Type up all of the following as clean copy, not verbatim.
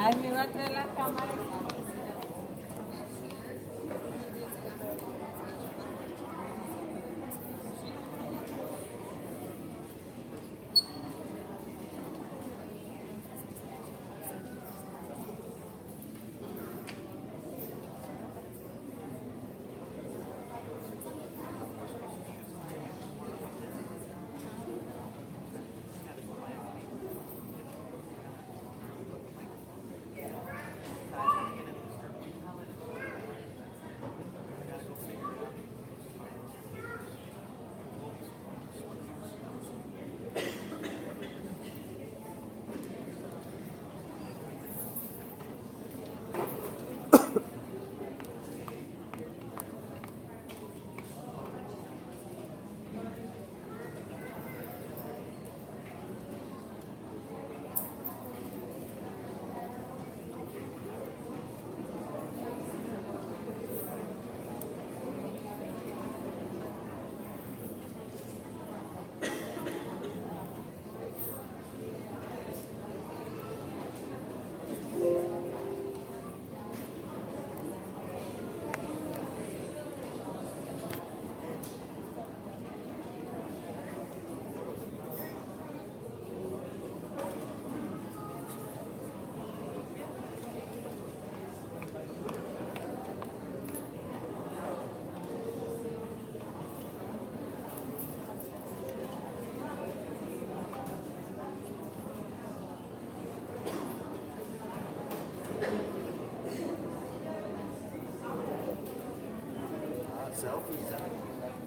Ay, me va a traer las cámaras.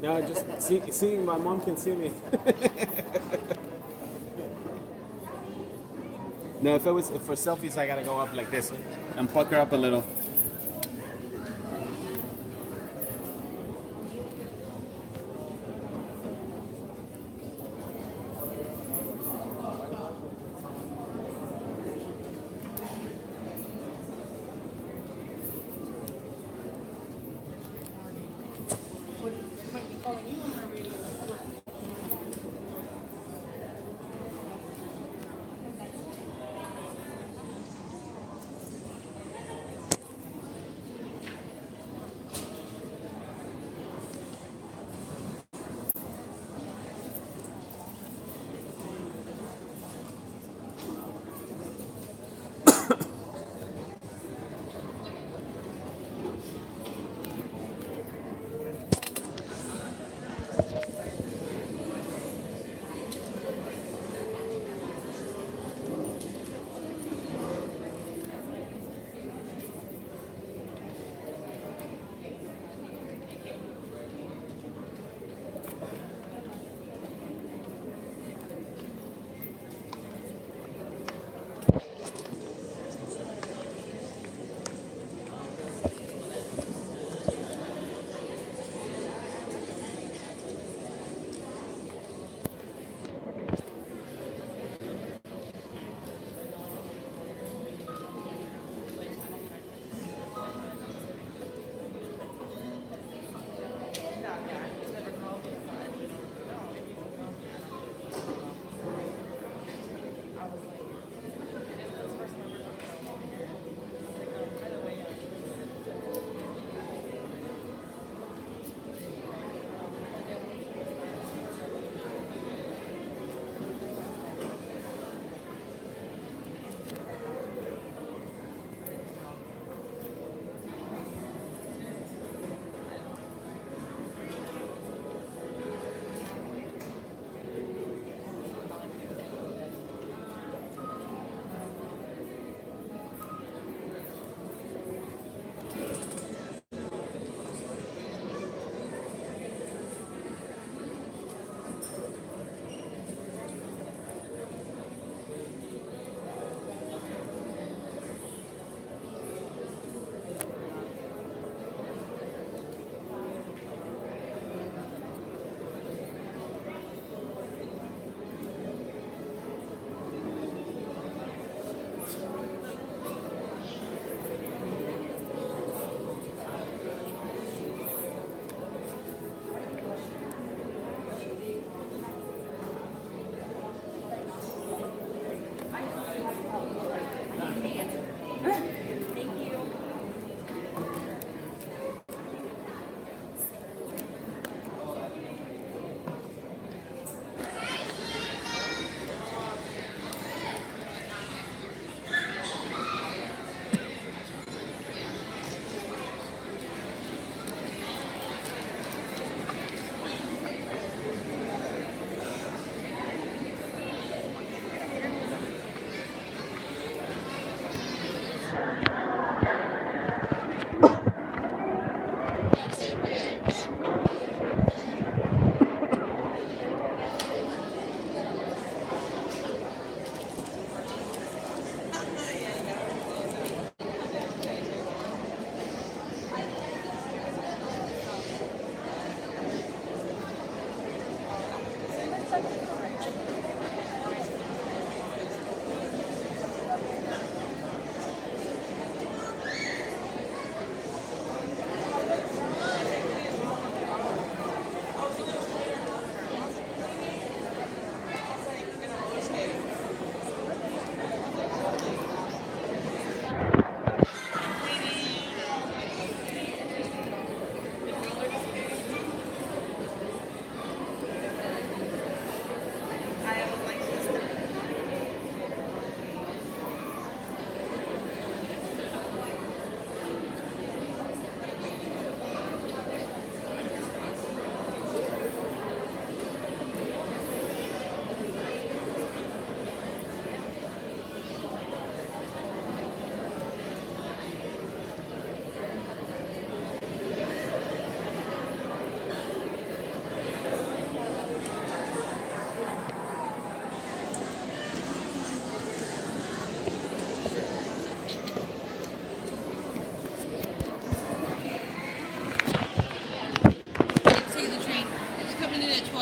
No, just seeing my mom can see me. No, if for selfies, I gotta go up like this and pucker up a little.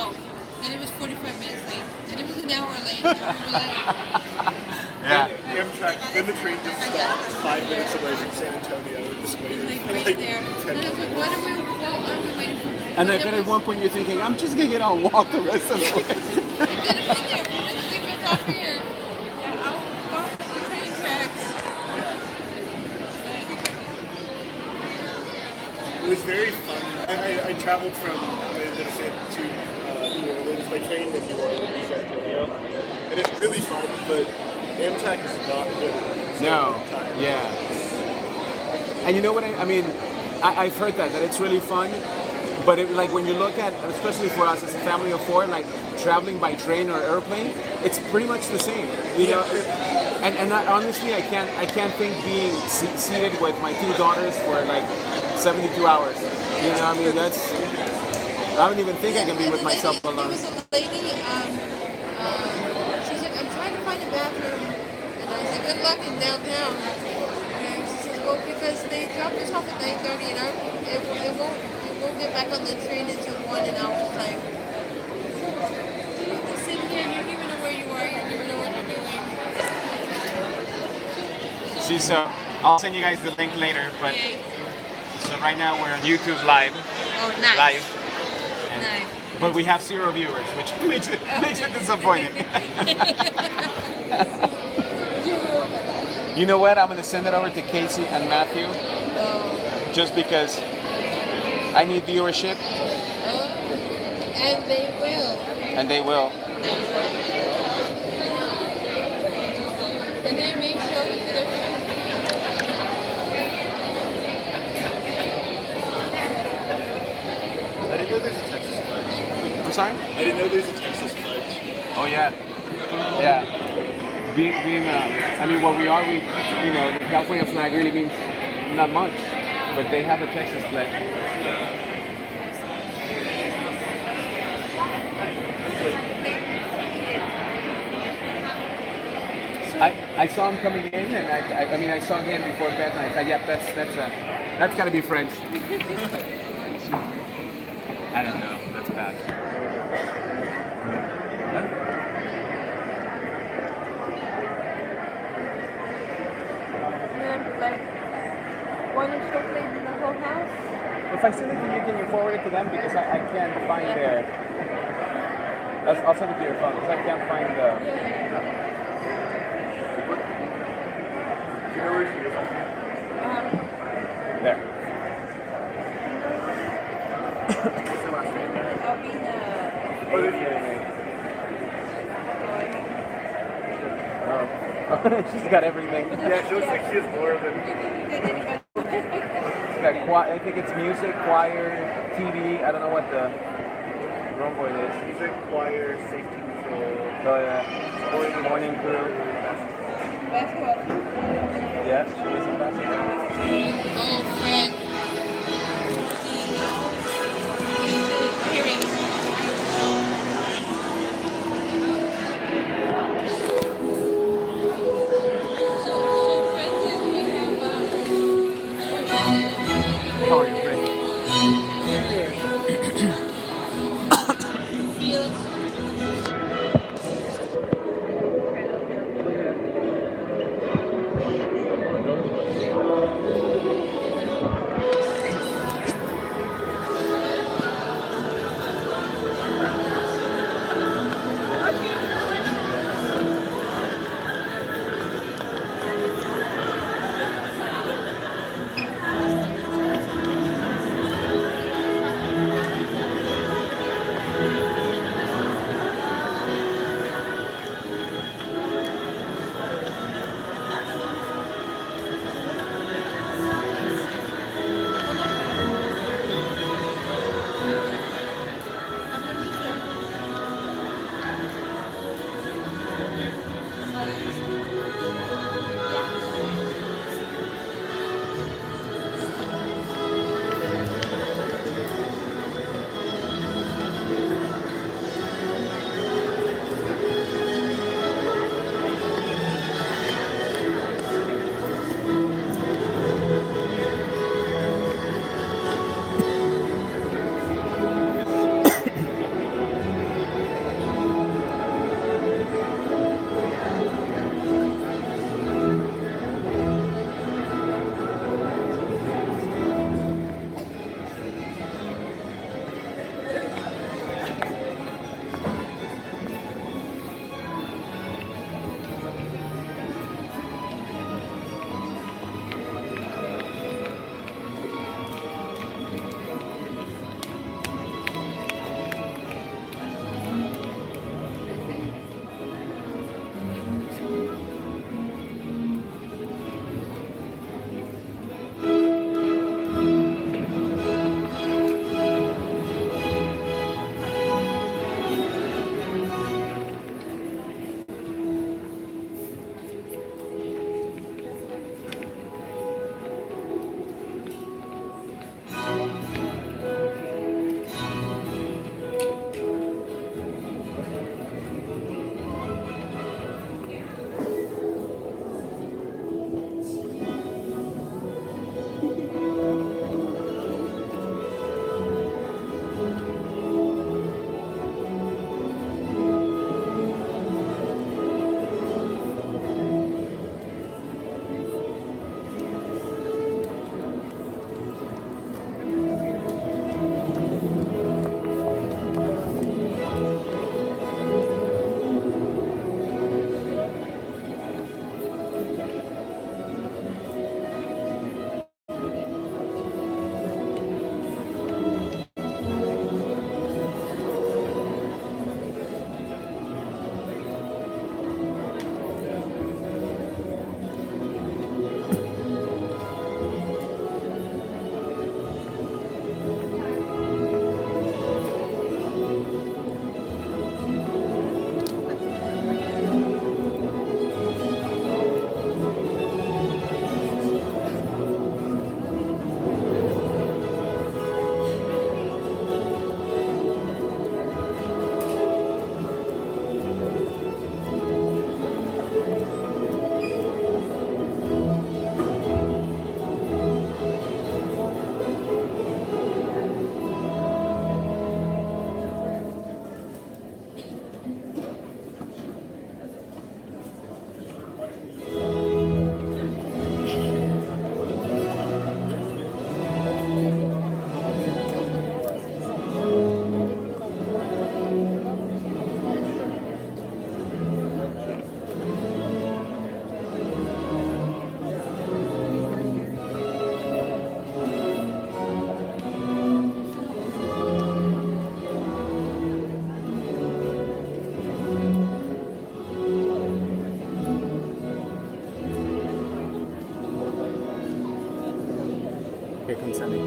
12. And it was 45 minutes late. And it was an hour late. And we were like, Yeah. Amtrak, then the train just stopped 5 minutes away from San Antonio. We're just waiting like for right like there. 10 And I was like, what are we waiting for? And then at one point you're thinking, I'm just gonna get out and walk the rest of the way. We're gonna be there. We're gonna take us off here. Yeah, I'll walk the train tracks. It was very fun. I traveled from Minnesota to New Orleans by train in New Orleans to San Antonio. And it's really fun, but Amtrak is not good. No. Yeah. And you know what I mean? I've heard that it's really fun. But like when you look at, especially for us as a family of four, like traveling by train or airplane, it's pretty much the same. You know. And honestly, I can't think being seated with my two daughters for like 72 hours. You know, I mean I don't even think I can be with myself alone. There was a lady, she's like, I'm trying to find a bathroom. And I was like, good luck in downtown. And she says, well, because they dropped us off at 9:30 and it won't get back on the train until 1, and I was like, you're sitting here, you don't even know where you are, you don't even know what you're doing. See, so I'll send you guys the link later, but so right now we're on YouTube live. Oh, nice. Live. Nice. But we have 0 viewers, which makes it disappointing. You know what? I'm gonna send it over to Casey and Matthew, just because I need viewership. And they will. And they will. And they make sure that they're I didn't know there's a Texas pledge. I'm sorry? I didn't know there's a Texas pledge. Oh yeah. Yeah. Being I mean, what we are, the California flag really means not much, but they have a Texas flag. I saw him coming in, and I saw him before bed, and I said, "Yep, that's got to be French." I don't know. That's bad. like one of chocolate in the whole house. If I send it to you, can you forward it to them? Because I can't find their... I'll send it to your phone, because I can't find the... There. I'll be She's got everything. Yeah, she looks like she has more than... She's got I think it's music, choir, TV. I don't know what the room boy is. Music, choir, safety control. Oh yeah. Morning crew. basketball. Yeah, she was in basketball. Oh, Fred. Hearing. How are you, Fred? welcome, Sammy.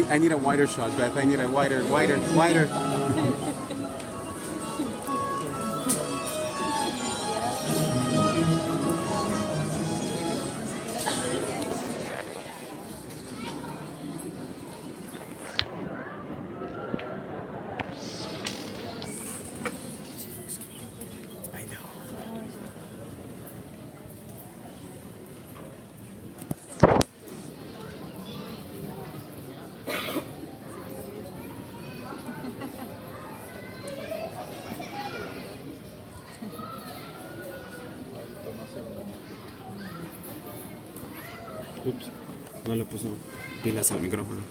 I need a wider shot, Beth. I need a wider. I know. Ups, no le puso pilas al micrófono.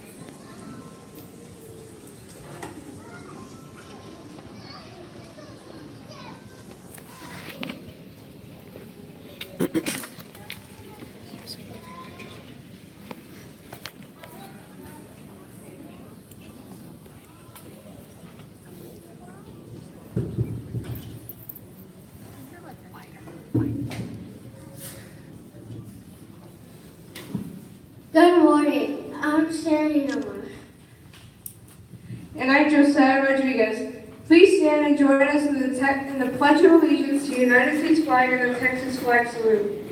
Good morning. I'm Sherry Noah. And I'm Josiah Rodriguez. Please stand and join us in the Pledge of Allegiance to the United States flag and the Texas flag salute.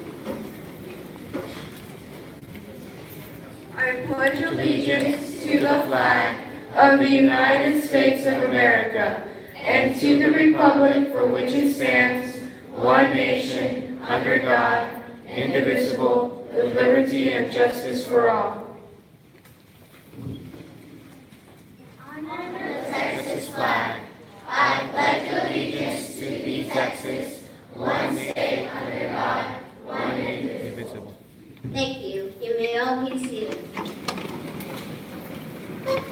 I pledge allegiance to the flag of the United States of America and to the republic for which it stands, one nation, under God, indivisible, with liberty and justice for all. Under the Texas flag, I pledge allegiance to the Texas, one state under God, one indivisible. Thank you. You may all be seated.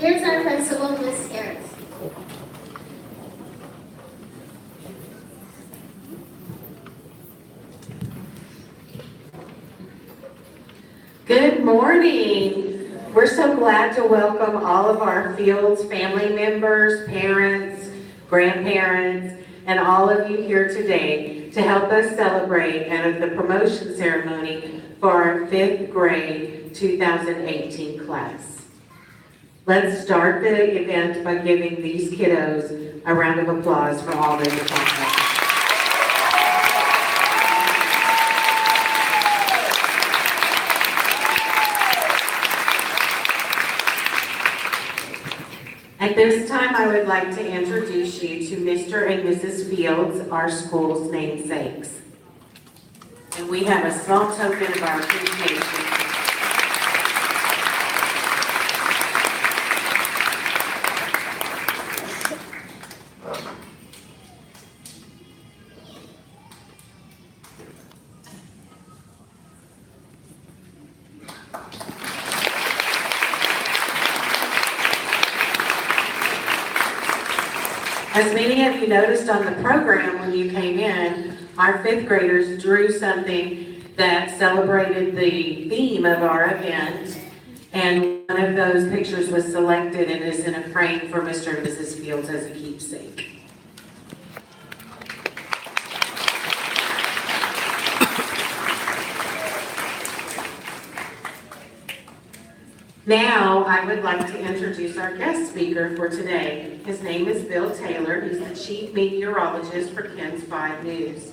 Here's our principal, Miss Harris. Good morning. We're so glad to welcome all of our Fields family members, parents, grandparents, and all of you here today to help us celebrate and the promotion ceremony for our 5th grade 2018 class. Let's start the event by giving these kiddos a round of applause for all their accomplishments. At this time, I would like to introduce you to Mr. and Mrs. Fields, our school's namesakes. And we have a small token of our appreciation. As many of you noticed on the program when you came in, our 5th graders drew something that celebrated the theme of our event, and one of those pictures was selected and is in a frame for Mr. and Mrs. Fields as a keepsake. Now, I would like to introduce our guest speaker for today. His name is Bill Taylor. He's the chief meteorologist for KENS 5 News.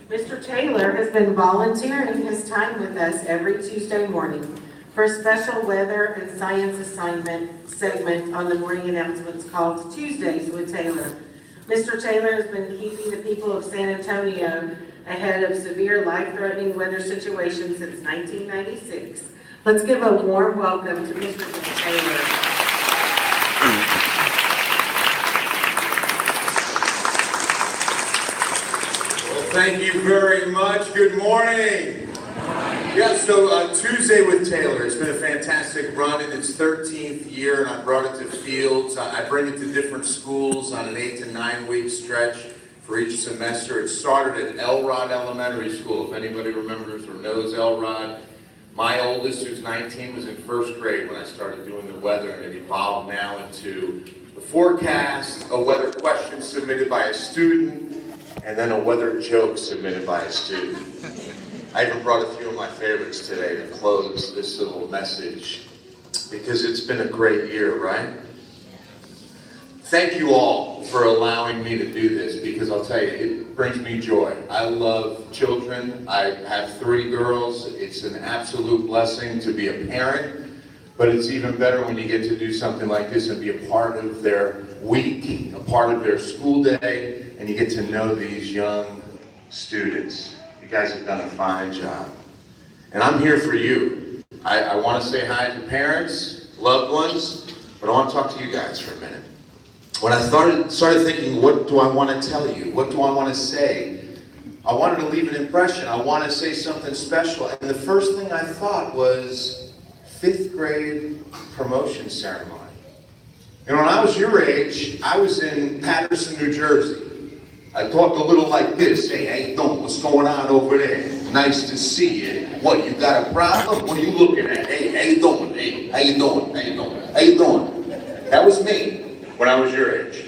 Mr. Taylor has been volunteering his time with us every Tuesday morning for a special weather and science assignment segment on the morning announcements called Tuesdays with Taylor. Mr. Taylor has been keeping the people of San Antonio ahead of severe life-threatening weather situations since 1996. Let's give a warm welcome to Mr. Taylor. Well, thank you very much. Good morning. Yeah, so Tuesday with Taylor. It's been a fantastic run in its 13th year, and I brought it to Fields. I bring it to different schools on an 8 to 9 week stretch for each semester. It started at Elrod Elementary School, if anybody remembers or knows Elrod. My oldest, who's 19, was in first grade when I started doing the weather, and it evolved now into the forecast, a weather question submitted by a student, and then a weather joke submitted by a student. I even brought a few of my favorites today to close this little message, because it's been a great year, right? Thank you all for allowing me to do this, because I'll tell you, it brings me joy. I love children. I have 3 girls. It's an absolute blessing to be a parent, but it's even better when you get to do something like this and be a part of their week, a part of their school day, and you get to know these young students. You guys have done a fine job. And I'm here for you. I want to say hi to parents, loved ones, but I want to talk to you guys for a minute. When I started thinking, what do I want to tell you? What do I want to say? I wanted to leave an impression. I want to say something special. And the first thing I thought was 5th grade promotion ceremony. And when I was your age, I was in Patterson, New Jersey. I talked a little like this. Hey, how you doing? What's going on over there? Nice to see you. What, you got a problem? What are you looking at? Hey, how you doing? Hey, how you doing? How you doing? How you doing? That was me when I was your age.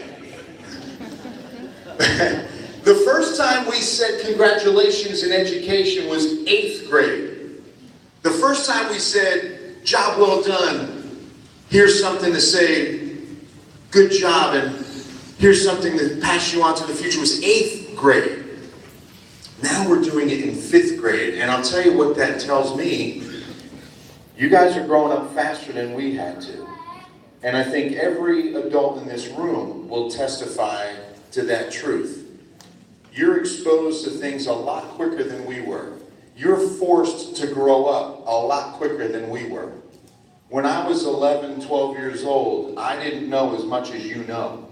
The first time we said congratulations in education was 8th grade. The first time we said, job well done, here's something to say, good job, and here's something to pass you on to the future, was 8th grade. Now we're doing it in 5th grade, and I'll tell you what that tells me. You guys are growing up faster than we had to. And I think every adult in this room will testify to that truth. You're exposed to things a lot quicker than we were. You're forced to grow up a lot quicker than we were. When I was 11, 12 years old, I didn't know as much as you know.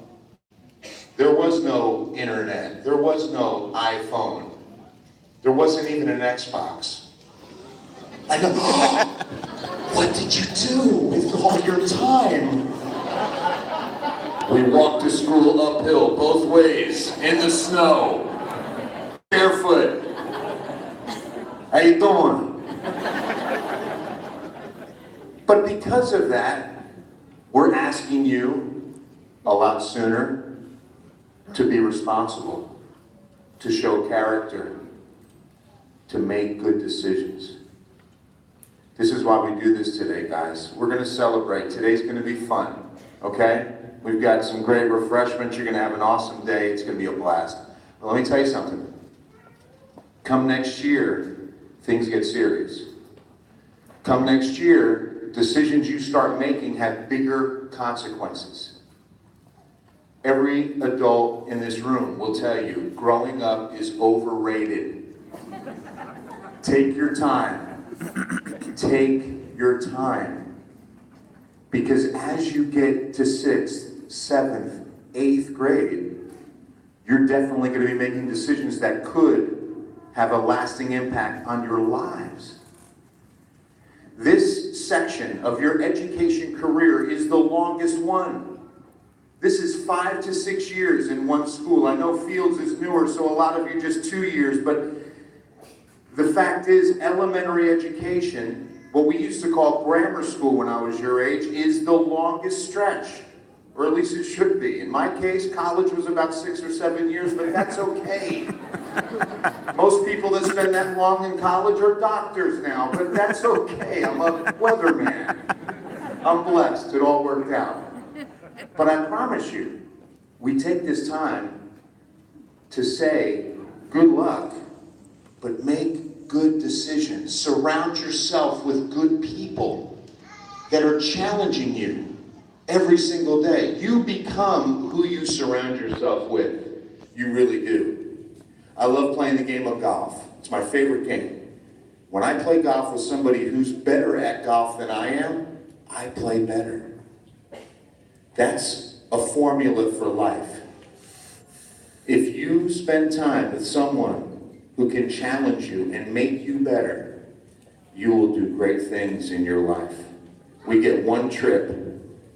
There was no internet. There was no iPhone. There wasn't even an Xbox. I go, oh, what did you do with all your time? We walked to school uphill both ways, in the snow, barefoot. How you doing? But because of that, we're asking you a lot sooner to be responsible, to show character, to make good decisions. This is why we do this today, guys. We're going to celebrate. Today's going to be fun, okay? We've got some great refreshments. You're going to have an awesome day. It's going to be a blast. But let me tell you something. Come next year, things get serious. Come next year, decisions you start making have bigger consequences. Every adult in this room will tell you, growing up is overrated. Take your time. Take your time. Because as you get to 6th, 7th, 8th grade, you're definitely going to be making decisions that could have a lasting impact on your lives. This section of your education career is the longest one. This is 5 to 6 years in one school. I know Fields is newer, so a lot of you just 2 years, but the fact is, elementary education, what we used to call grammar school when I was your age, is the longest stretch. Or at least it should be. In my case, college was about 6 or 7 years, but that's okay. Most people that spend that long in college are doctors now, but that's okay. I'm a weatherman. I'm blessed. It all worked out. But I promise you, we take this time to say, good luck, but make good decisions. Surround yourself with good people that are challenging you every single day. You become who you surround yourself with. You really do. I love playing the game of golf. It's my favorite game. When I play golf with somebody who's better at golf than I am, I play better. That's a formula for life. If you spend time with someone who can challenge you and make you better, you will do great things in your life. We get one trip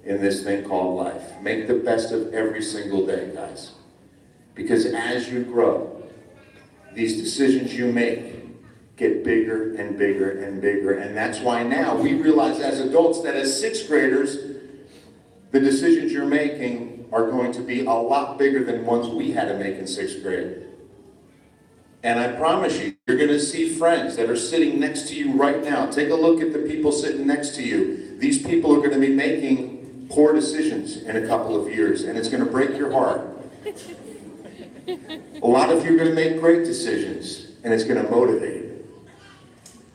in this thing called life. Make the best of every single day, guys. Because as you grow, these decisions you make get bigger and bigger and bigger. And that's why now we realize as adults that as sixth graders, the decisions you're making are going to be a lot bigger than ones we had to make in sixth grade. And I promise you, you're going to see friends that are sitting next to you right now. Take a look at the people sitting next to you. These people are going to be making poor decisions in a couple of years, and it's going to break your heart. A lot of you are going to make great decisions, and it's going to motivate.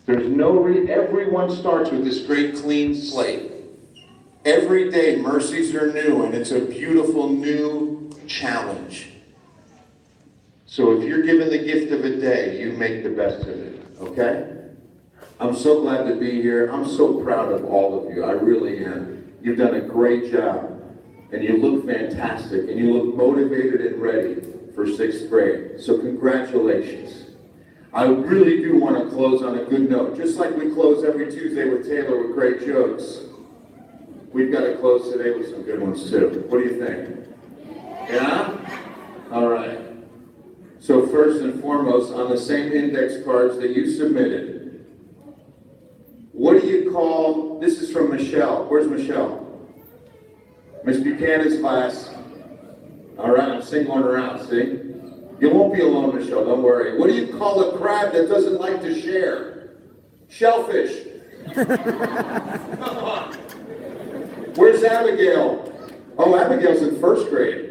There's no everyone starts with this great clean slate. Every day, mercies are new, and it's a beautiful new challenge. So if you're given the gift of a day, you make the best of it, okay? I'm so glad to be here. I'm so proud of all of you. I really am. You've done a great job, and you look fantastic, and you look motivated and ready for sixth grade. So congratulations. I really do want to close on a good note. Just like we close every Tuesday with Taylor with great jokes, we've got to close today with some good ones too. What do you think? Yeah? All right. So first and foremost, on the same index cards that you submitted, what do you call, this is from Michelle. Where's Michelle? Miss Buchanan's class. All right, I'm singling her out, see? You won't be alone, Michelle, don't worry. What do you call a crab that doesn't like to share? Shellfish. Come on. Where's Abigail? Oh, Abigail's in first grade.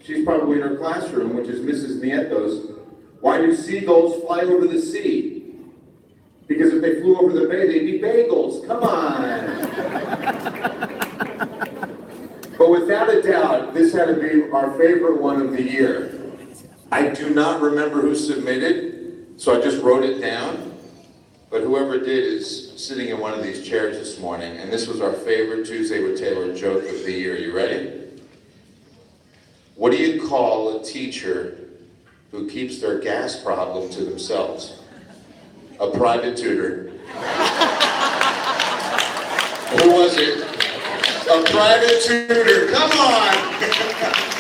She's probably in her classroom, which is Mrs. Nieto's. Why do seagulls fly over the sea? Because if they flew over the bay, they'd be bagels. Come on. But without a doubt, this had to be our favorite one of the year. I do not remember who submitted, so I just wrote it down. But whoever did is sitting in one of these chairs this morning, and this was our favorite Tuesday with Taylor joke of the year. You ready? What do you call a teacher who keeps their gas problem to themselves? A private tutor. Who was it? A private tutor. Come on!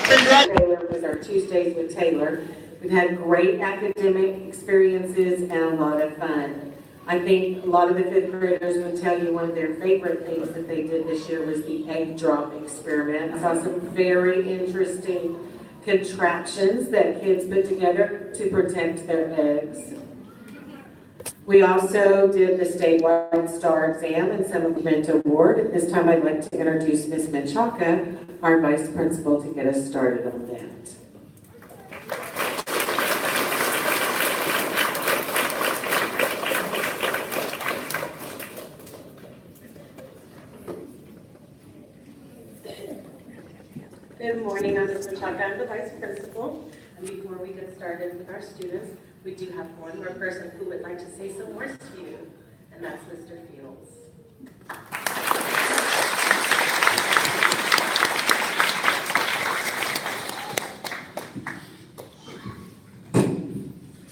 Taylor was our Tuesdays with Taylor. We've had great academic experiences and a lot of fun. I think a lot of the fifth graders would tell you one of their favorite things that they did this year was the egg drop experiment. I saw some very interesting contraptions that kids put together to protect their eggs. We also did the statewide STAR exam and some event award. At this time, I'd like to introduce Ms. Menchaca, our vice principal, to get us started on that. Good morning, I'm Ms. Menchaca, I'm the vice principal. And before we get started with our students, we do have one more person who would like to say some words to you, and that's Mr. Fields.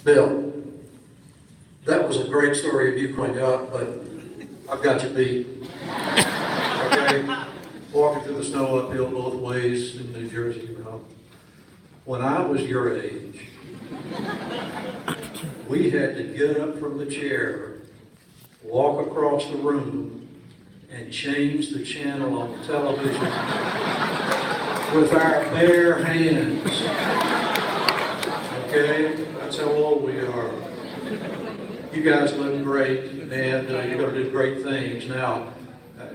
Bill, that was a great story of you pointing out, but I've got you beat. Okay? Walking through the snow uphill both ways in New Jersey, you know. When I was your age, we had to get up from the chair, walk across the room, and change the channel on the television with our bare hands. Okay? That's how old we are. You guys look great, and you're going to do great things. Now,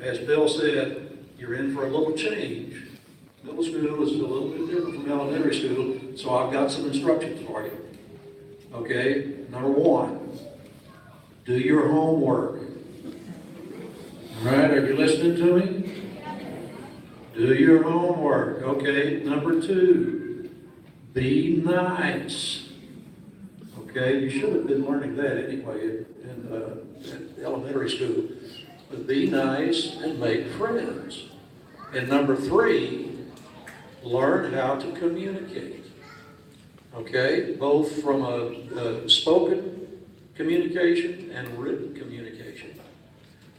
as Bill said, you're in for a little change. Middle school is a little bit different from elementary school, so I've got some instructions for you. Okay, number one, do your homework. All right, are you listening to me? Do your homework. Okay, number two, be nice. Okay, you should have been learning that anyway in elementary school. But be nice and make friends. And number three, learn how to communicate. Okay, both from a spoken communication and written communication.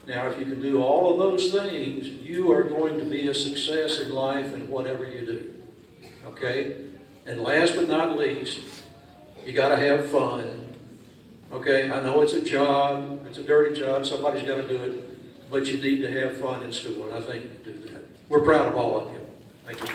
Now, if you can do all of those things, you are going to be a success in life in whatever you do. Okay? And last but not least, you got to have fun. Okay? I know it's a job, it's a dirty job, somebody's got to do it, but you need to have fun in school, and I think you do that. We're proud of all of you. Thank you.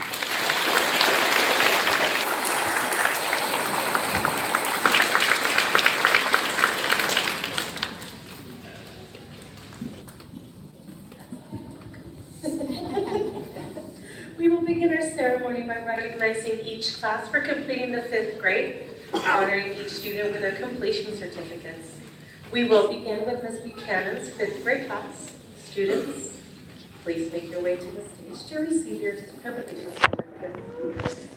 We will begin our ceremony by recognizing each class for completing the 5th grade, honoring each student with their completion certificates. We will begin with Ms. Buchanan's 5th grade class. Students, please make your way to the stage to receive your completion certificates.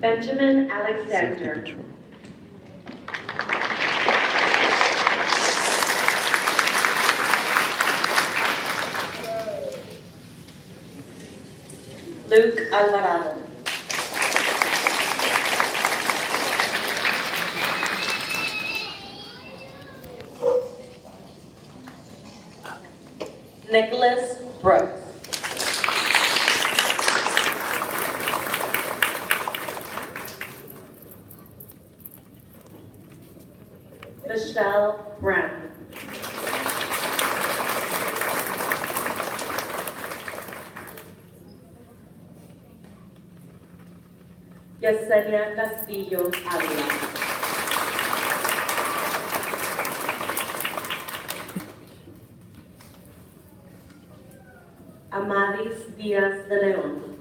Benjamin Alexander. Luke Alvarado. Nicholas Brooks. Michelle Brown. Yesenia Castillo Ávila. Amaris Díaz de León.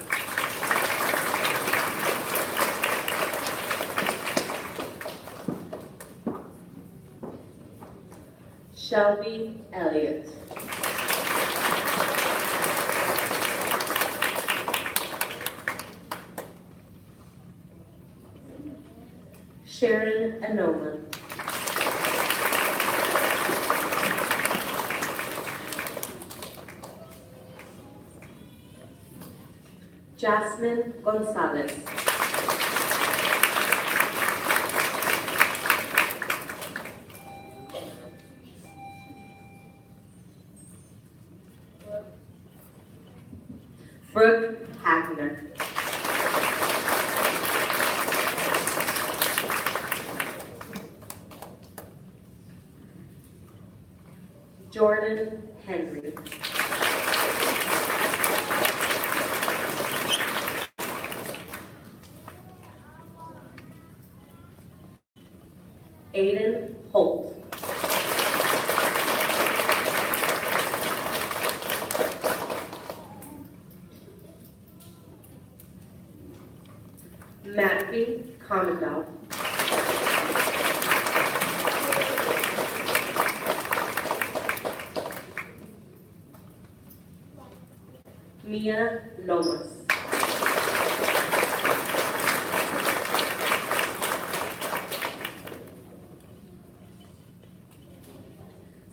Shelby Elliott. Sharon Anoma. Jasmine Gonzalez. Brooke Hagner. Jordan Henry. Aiden Holt. Matthew Commandant. Mia Lomas.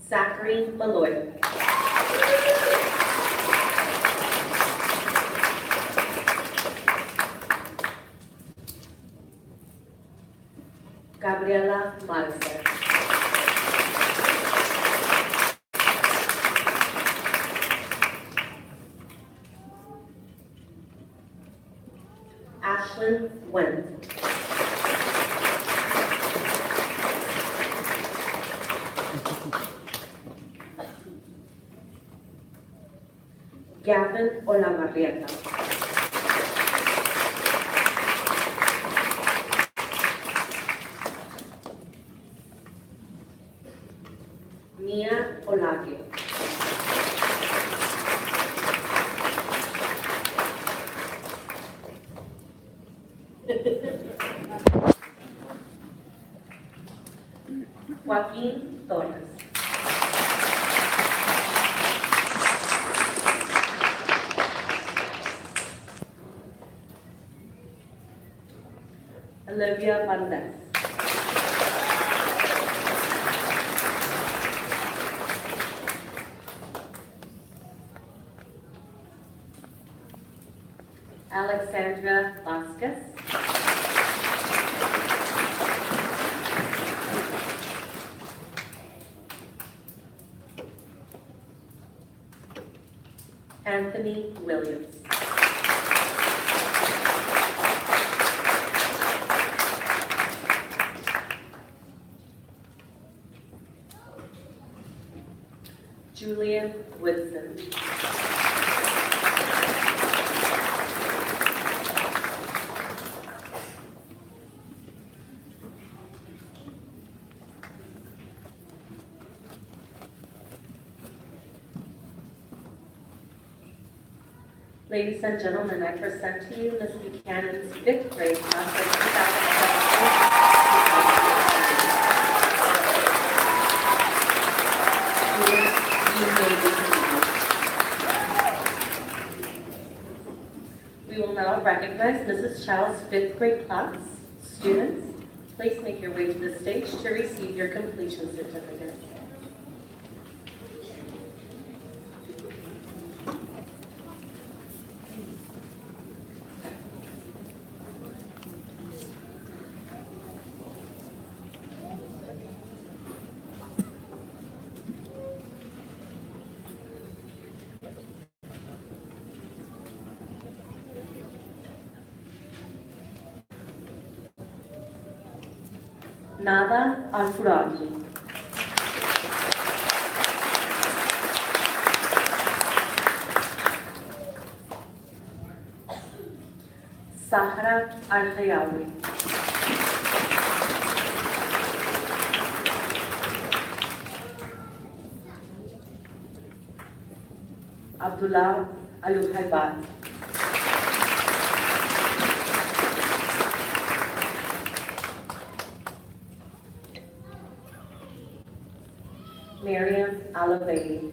Zachary Malloy. Gabriela Marcel. Ashlyn Wendt. Gavin Olavarrieta. Mia Olave. Joaquin Torres. Olivia Valdez. Alexandra Vasquez. Anthony Williams. Julian Woodson. Ladies and gentlemen, I present to you Ms. Buchanan's 5th grade class of 2017. We will now recognize Mrs. Chow's 5th grade class. Students, please make your way to the stage to receive your completion certificate. Nada Alfuragi. Sahra Al-Hayawi. Abdullah Al-Haibat. Miriam Alabaidi.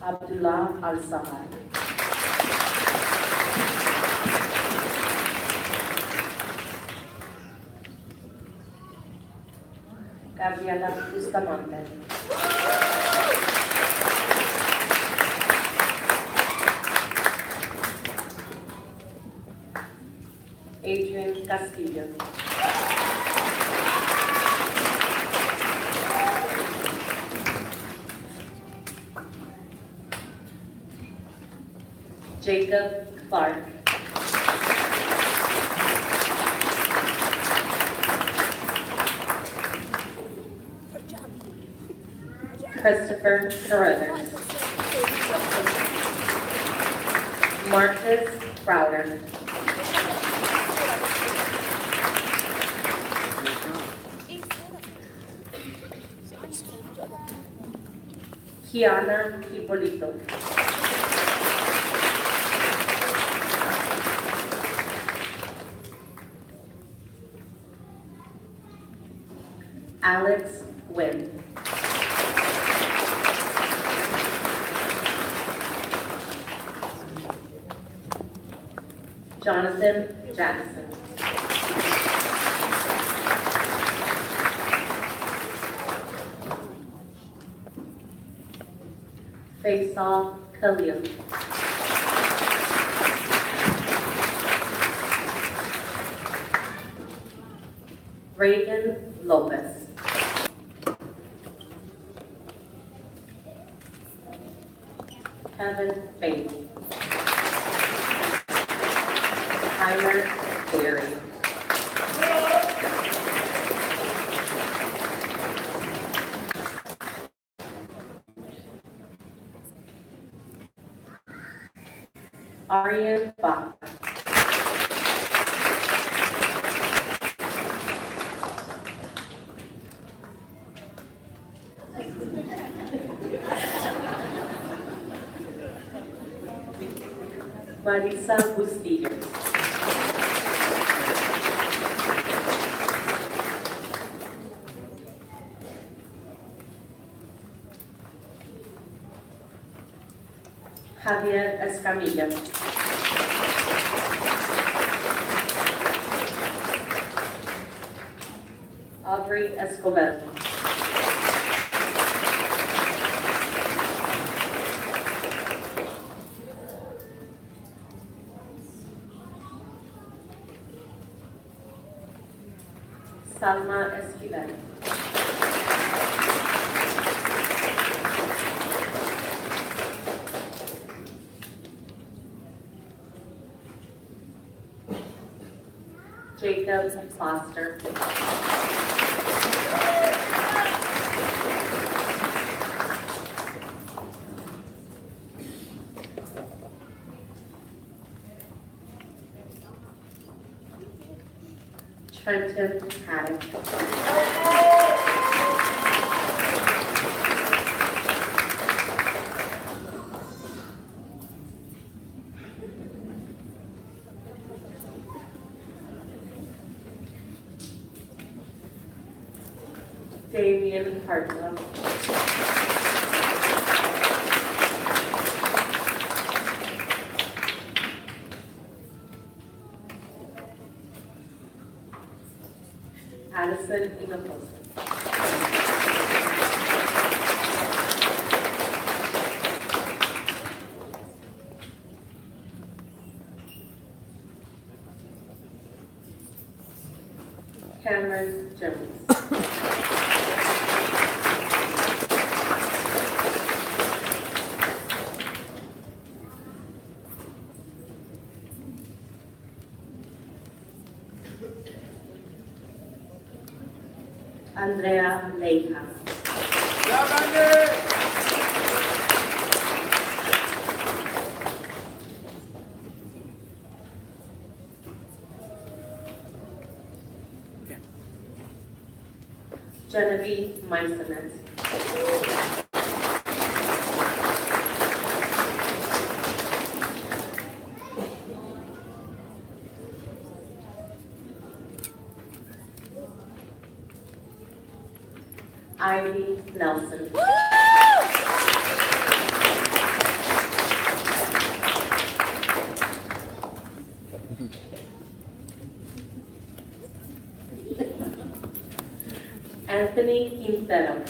Abdullah Al-Sahar. Gabriela Bustamante. Adrian Castillo. Jacob Clark. Christopher Carruthers. Marcus Crowder. Kiana Hipolito. Alex Wynn. Jonathan Jackson. Faisal Khalil. Reagan Lopez. Kevin Bailey. Tyler Berry. Aryan Bach. Marisa Bustillo. Javier Escamilla. Aubrey Escobar. Salma Esquivel. Jacob Foster. Trenton Haddock. Damian Hartwell. Addison Inaposa. Cameron Jones. Andrea Leija. Genevieve Meisenet. Ivy Nelson. Anthony Quintero.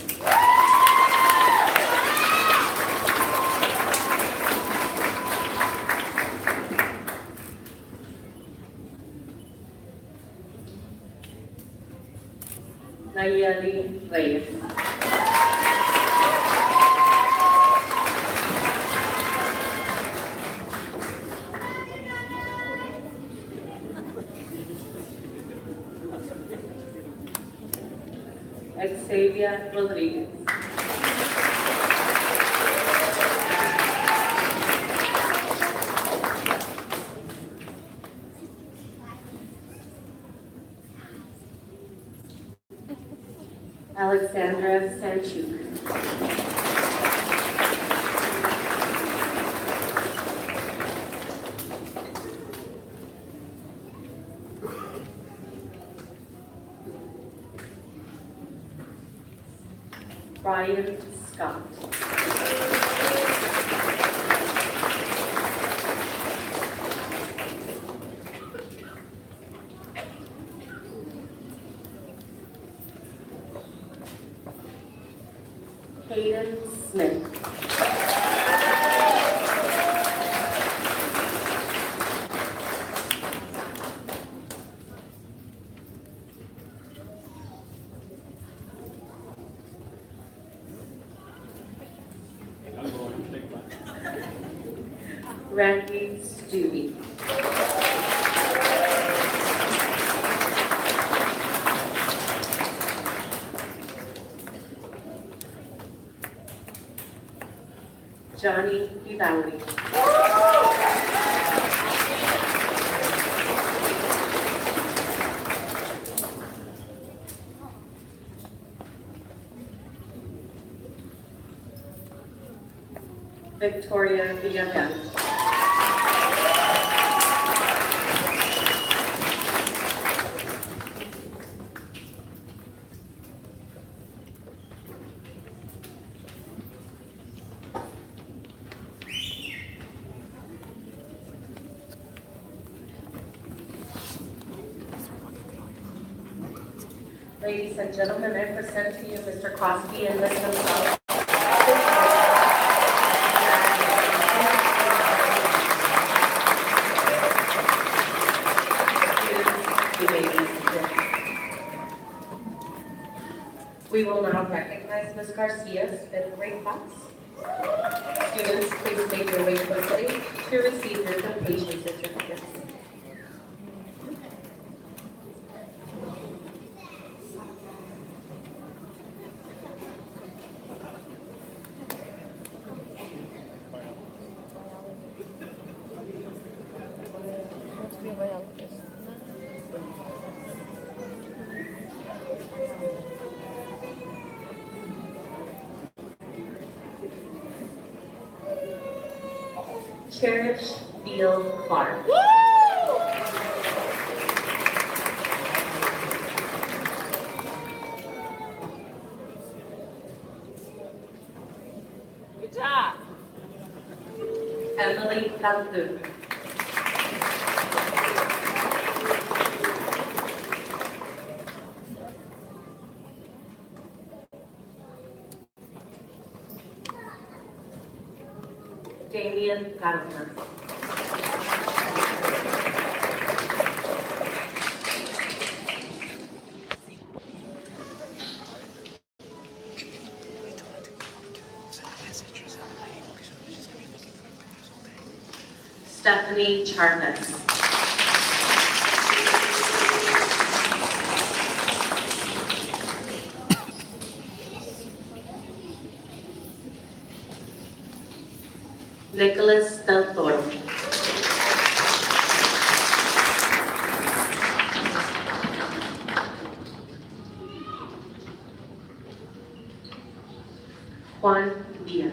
Nayeli Reyes. Xavier Rodriguez. Alexandra Sanchuk. Brian Scott. Hayden Smith. Randy Stewie. Johnny Vivaldi. Victoria Villarreal. Ladies and gentlemen, I present to you Mr. Crosby and Ms. Gonzalez. We will now recognize Ms. Garcia's fifth grade class. Students, please make your way quickly to receive your completion certificates. Cherish Field Clark. Good job. Emily Cantu. Damian Gallagher. Stephanie Charnas. Nicholas Del Toro. Juan Diaz.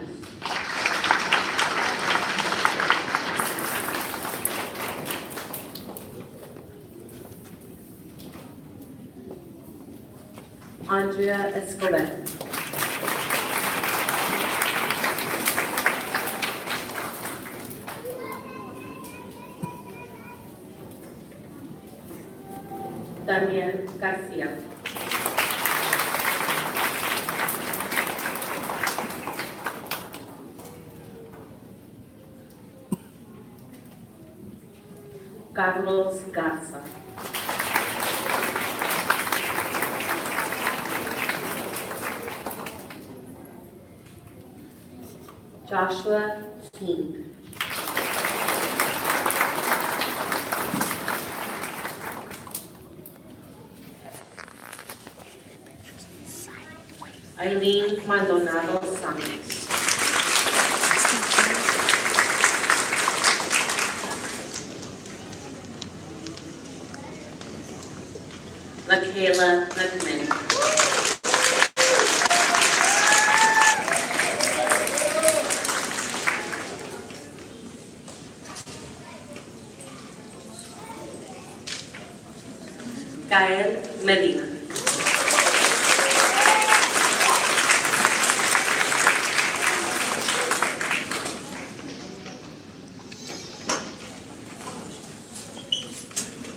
Andrea Escobar. Daniel Garcia. Carlos Garza. Joshua King. Eileen Maldonado Santos. Michaela McMinn. Gael Medina.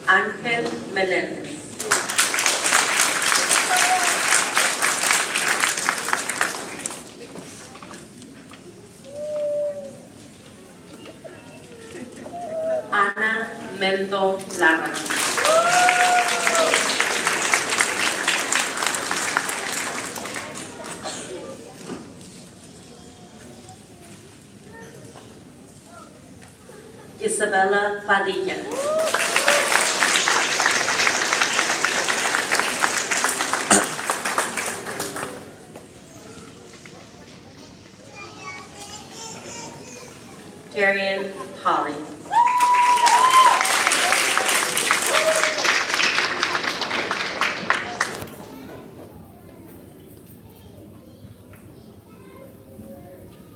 Ángel Meléndez. Ana Mendo Lara. Isabella Padilla. Darian Holly.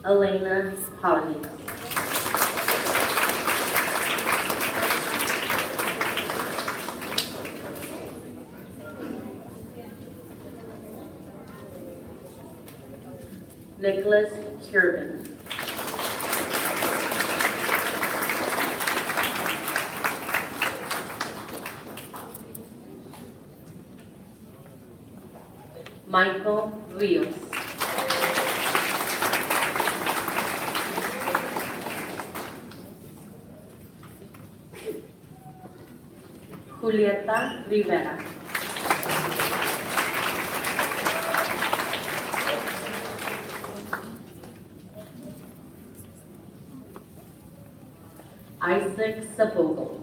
Elena Palomino. Nicholas Curbin. Michael Rios. Julieta Rivera. Isaac Sabogo.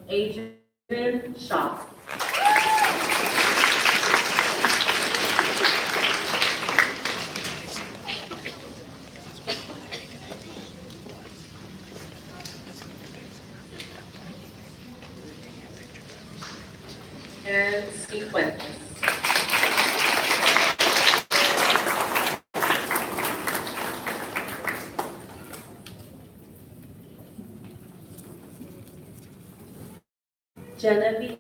Adrian Shaw. Aaron Cifuentes. Genevieve.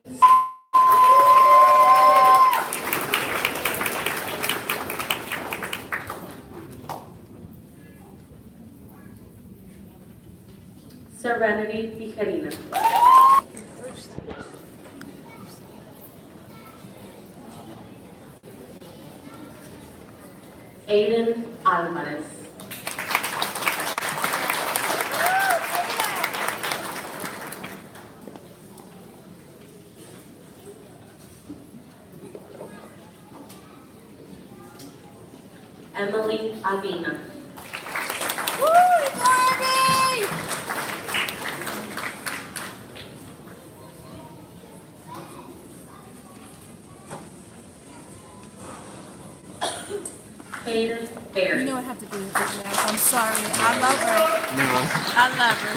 Serenity Tijerina. Aiden Alvarez. Emily Avina. Hayden Berry. You know I have to do with this now. I'm sorry. I love her. No. I love her.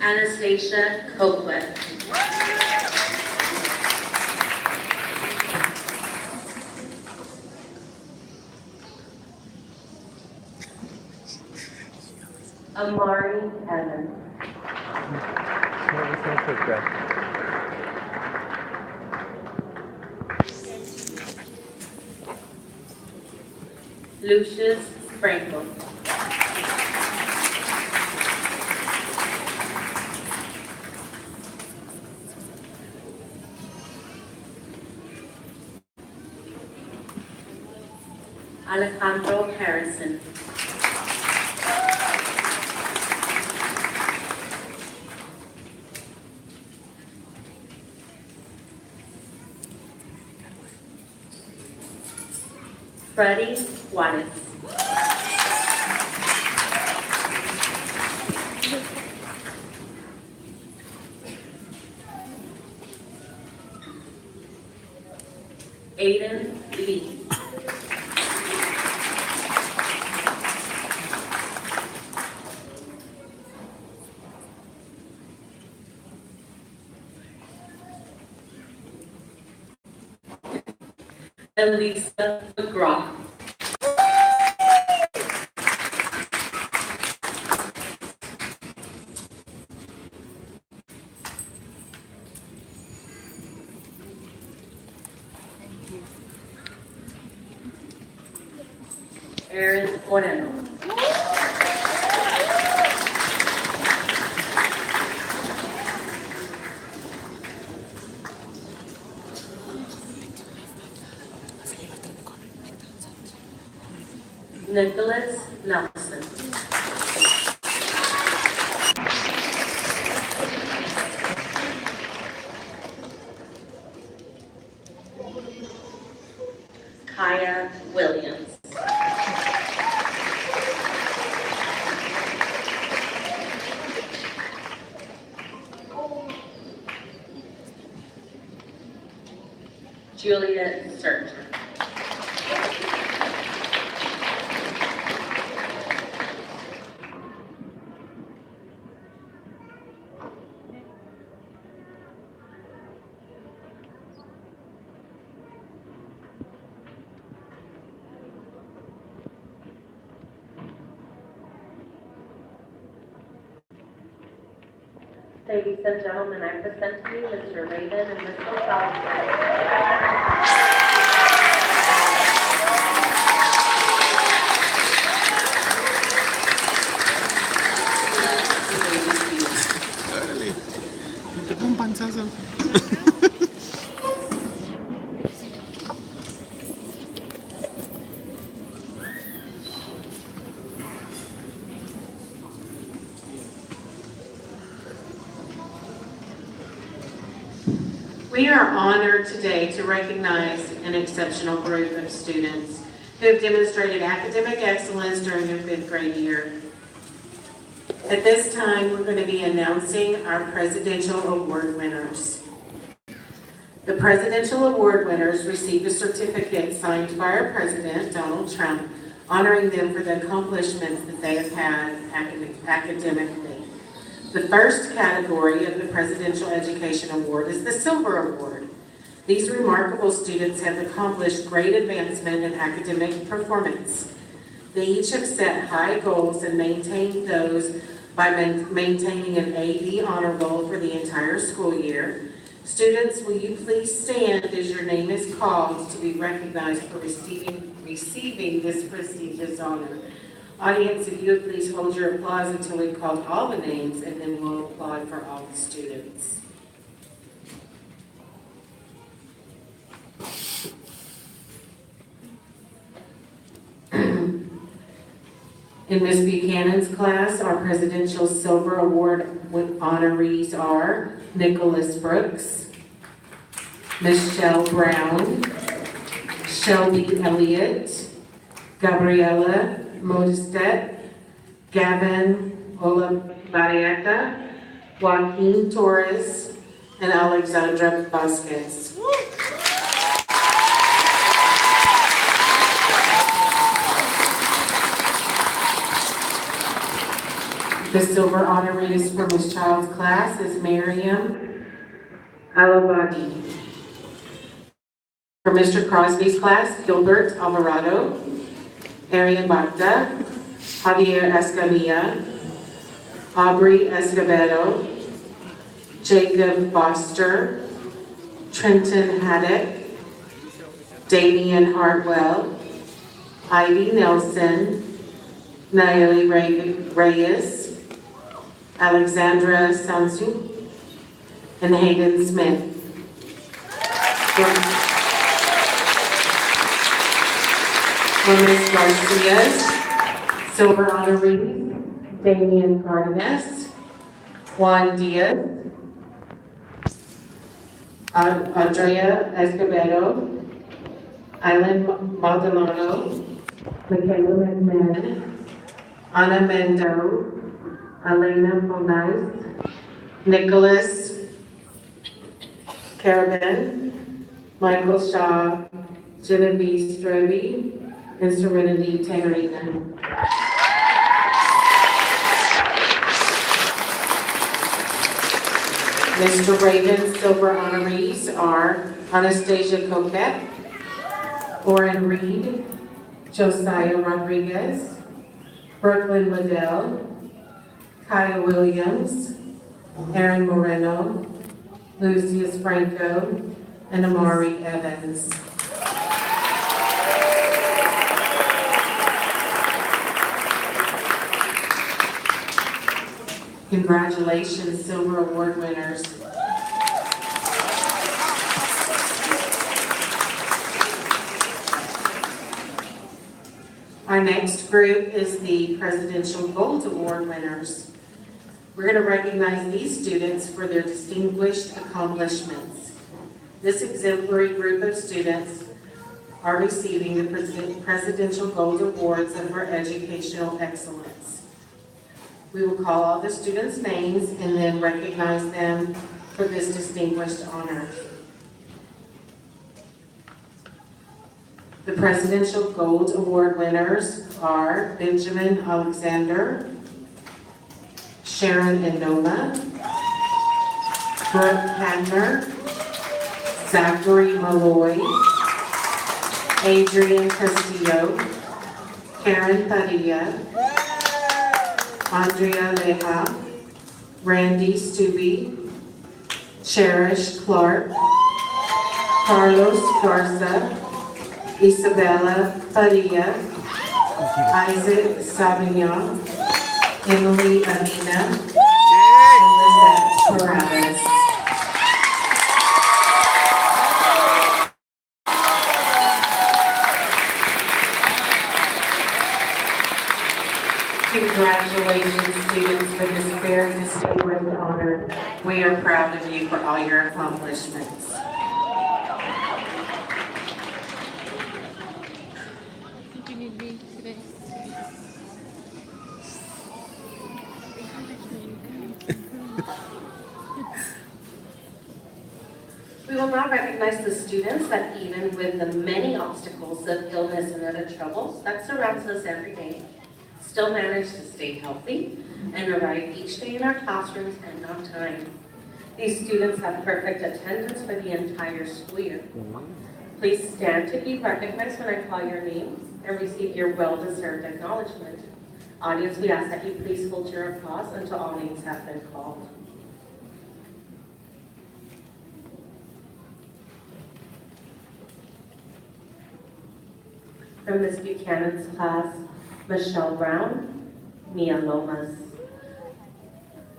Anastasia Copeland. Amari Evans. Lucius Frankel. Alejandro Harrison. Freddie Juarez. Aiden Lee. Elisa McGraw. Aaron Moreno. Nicholas Nelson. Kaya Williams. Julia Surgeon. Ladies and gentlemen, I present to you Mr. Raven and Ms. Un panzazo. We are honored today to recognize an exceptional group of students who have demonstrated academic excellence during their 5th grade year. At this time, we're going to be announcing our Presidential Award winners. The Presidential Award winners received a certificate signed by our President, Donald Trump, honoring them for the accomplishments that they have had academically. The first category of the Presidential Education Award is the Silver Award. These remarkable students have accomplished great advancement in academic performance. They each have set high goals and maintained those by maintaining an A/B honor roll for the entire school year. Students, will you please stand as your name is called to be recognized for receiving this prestigious honor. Audience, if you would please hold your applause until we've called all the names, and then we'll applaud for all the students. In Ms. Buchanan's class, our Presidential Silver Award honorees are Nicholas Brooks, Michelle Brown, Shelby Elliott, Gabriela Modestet, Gavin Olavarrieta, Joaquin Torres, and Alexandra Vasquez. The silver honorees for Ms. Child's class is Miriam Alabadi. For Mr. Crosby's class, Gilbert Alvarado, Arian Bacta, Javier Escamilla, Aubrey Escobedo, Jacob Foster, Trenton Haddock, Damian Hartwell, Ivy Nelson, Nayeli Reyes, Alexandra Sansu, and Hayden Smith. For Ms. Garcia's silver honoree, Damian Cardenas, Juan Diaz, Andrea Escobedo, Island Maldonado, Michaela McMahon, Ana Mendo, Elena Monaz, Nicholas Carabin, Michael Shaw, Genevieve Strobey, and Serenity Tangerina. Mr. Raven's silver honorees are Anastasia Coquette, Oren Reed, Josiah Rodriguez, Brooklyn Liddell, Kaya Williams, Aaron Moreno, Lucius Franco, and Amari Evans. Congratulations, Silver Award winners. Our next group is the Presidential Gold Award winners. We're going to recognize these students for their distinguished accomplishments. This exemplary group of students are receiving the Presidential Gold Awards for educational excellence. We will call all the students' names and then recognize them for this distinguished honor. The Presidential Gold Award winners are Benjamin Alexander, Sharon Enola, Brooke Hadner, Zachary Malloy, Adrian Castillo, Karen Padilla, Andrea Leja, Randy Stubbe, Cherish Clark, Carlos Garza, Isabella Padilla, Isaac Savignon, Emily Amina, and Lizette Perez. Congratulations, students, for this very distinguished honor. We are proud of you for all your accomplishments. Did you need me today? We will now recognize the students that even with the many obstacles of illness and other troubles that surrounds us every day, still manage to stay healthy and arrive each day in our classrooms and on time. These students have perfect attendance for the entire school year. Please stand to be recognized when I call your name and receive your well-deserved acknowledgement. Audience, we ask that you please hold your applause until all names have been called. From Ms. Buchanan's class, Michelle Brown, Mia Lomas.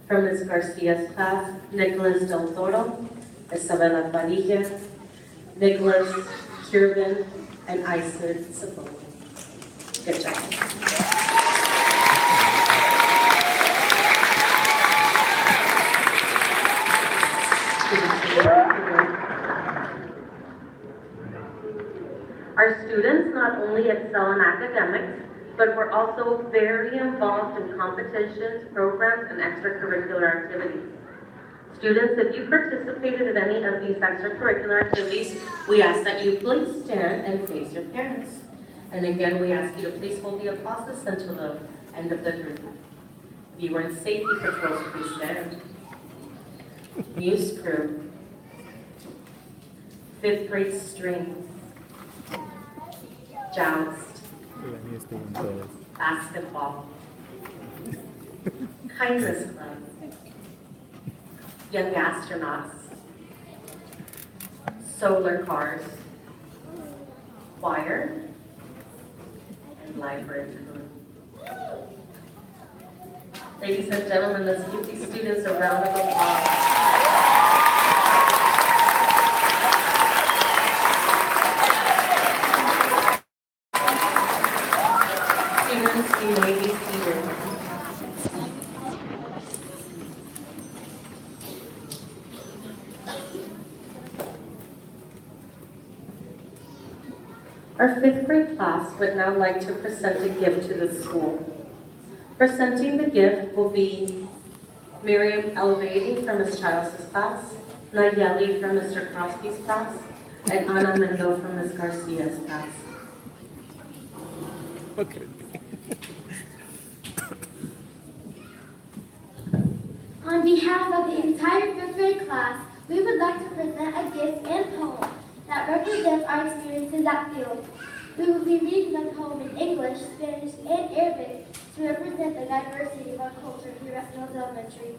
From Ms. Garcia's class, Nicholas Del Toro, Isabella Padilla, Nicholas Curvin, and Isid Sabone. Good job. Our students not only excel in academics, but we're also very involved in competitions, programs, and extracurricular activities. Students, if you participated in any of these extracurricular activities, we ask that you please stand and face your parents. And again, we ask you to please hold the applause until the end of the group. If you were in safety patrols, please stand. News crew. 5th grade strings. Joust. Basketball. Kindness Club. Young astronauts. Solar cars. Choir. And library crew. Ladies and gentlemen, let's give these students a round of applause. You may be seated. Our 5th grade class would now like to present a gift to the school. Presenting the gift will be Miriam Elevati from Ms. Childs' class, Nayeli from Mr. Crosby's class, and Ana Mendo from Ms. Garcia's class. Okay. On behalf of the entire 5th grade class, we would like to present a gift and poem that represents our experiences at Field. We will be reading the poem in English, Spanish, and Arabic to represent the diversity of our culture here at Fields Elementary.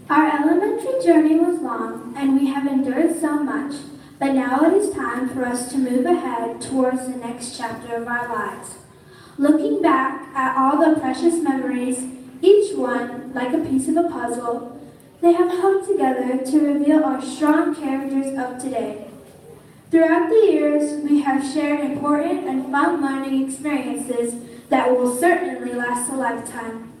Our elementary journey was long, and we have endured so much. But now it is time for us to move ahead towards the next chapter of our lives. Looking back at all the precious memories, each one like a piece of a puzzle, They have come together to reveal our strong characters of today. Throughout the years, we have shared important and fun learning experiences that will certainly last a lifetime.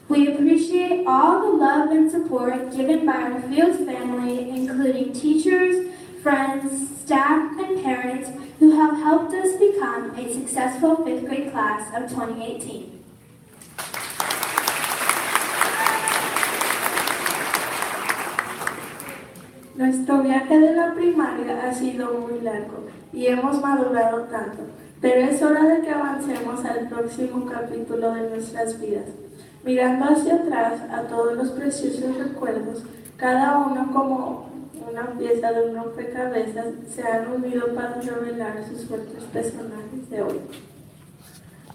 We appreciate all the love and support given by our Fields family, including teachers, friends, staff, and parents who have helped us become a successful 5th grade class of 2018. Nuestro viaje de la primaria ha sido muy largo y hemos madurado tanto, pero es hora de que avancemos al próximo capítulo de nuestras vidas. Mirando hacia atrás a todos los preciosos recuerdos, cada uno como una pieza de un rompecabezas se han unido para revelar sus fuertes personajes de hoy.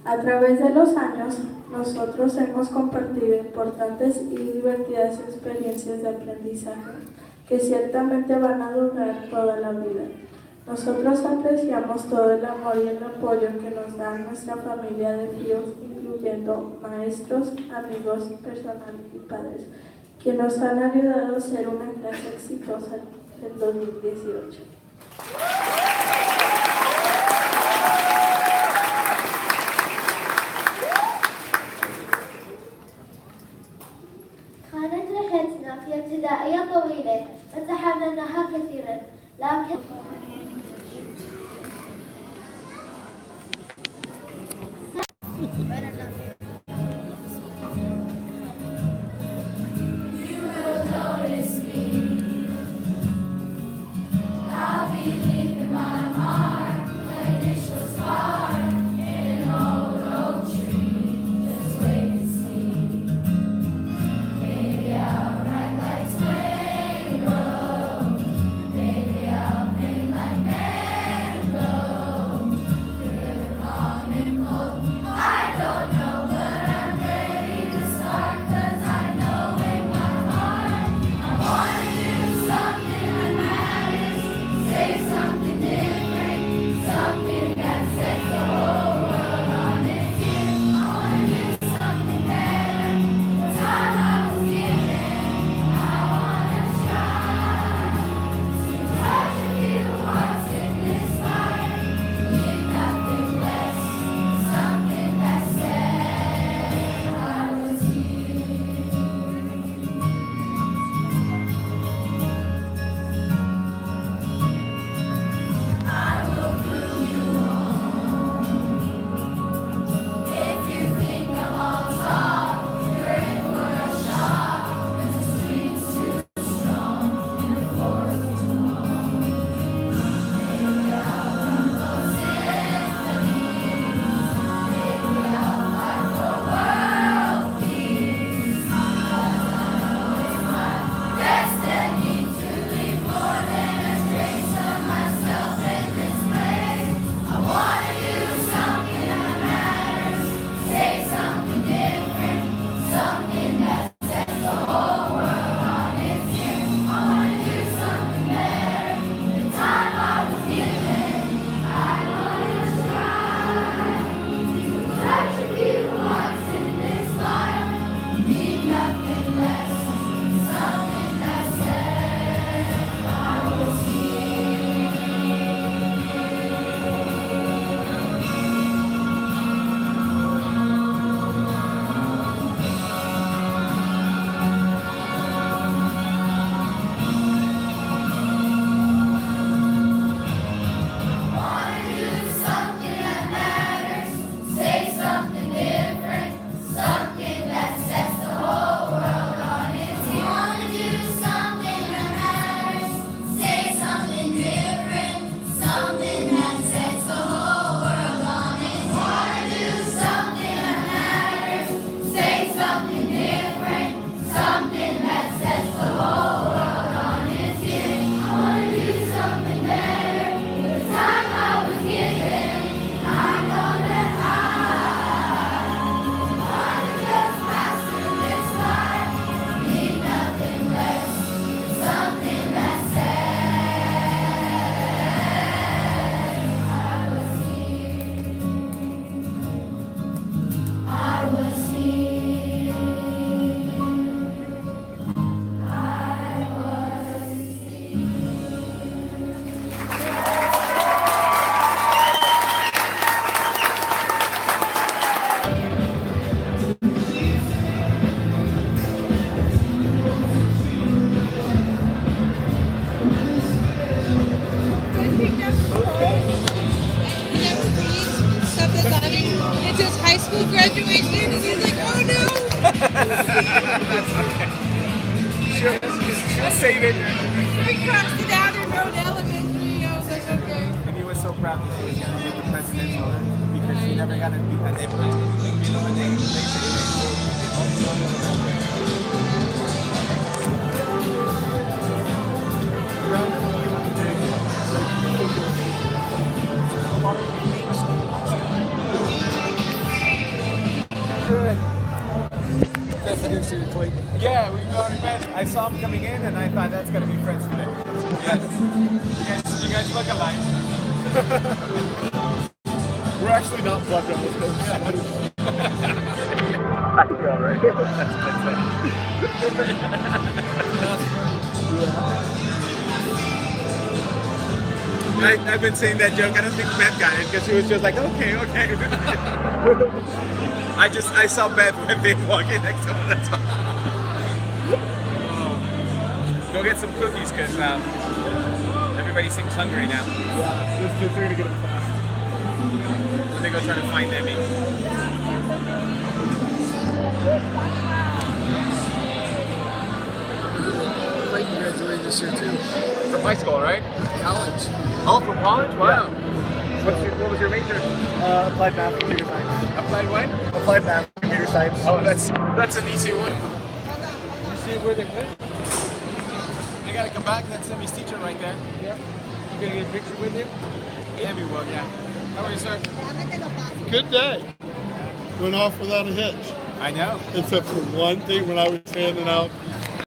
A través de los años, nosotros hemos compartido importantes y divertidas experiencias de aprendizaje que ciertamente van a durar toda la vida. Nosotros apreciamos todo el amor y el apoyo que nos da nuestra familia de Fields, incluyendo maestros, amigos, personal y padres, que nos han ayudado a ser una clase exitosa en 2018. كانت رحلتنا في ابتدائية طويلة وتحملناها كثيرا، لكن It's his high school graduation, and he's like, oh no! That's okay. She'll save it. He crossed it out and wrote elementary, that's okay. And he was so proud that she was going to get the presidential because she never got to be a name. Yeah, we already met. I saw him coming in, and I thought that's gonna be friends today. Yes, you guys look alike. We're actually not plugged on this thing. I know, right? I've been saying that joke. I don't think Beth got it because she was just like, okay. I saw Beth when they walked in next to her. That's all. Go get some cookies because everybody seems hungry now. Yeah, those kids are gonna get them fast. Let me go try to find them. Clayton graduated this year too. From high school, right? College. Oh, from college? Wow. Yeah. What was your major? Applied math, computer science. Applied what? Applied math, computer science. Oh, that's an easy one. You see where they went? They gotta come back. That's Semi's teacher right there. Yeah. You gonna get a picture with him? Yeah, we will. Yeah. How are you, sir? Good day. Went off without a hitch. I know. Except for one thing when I was handing out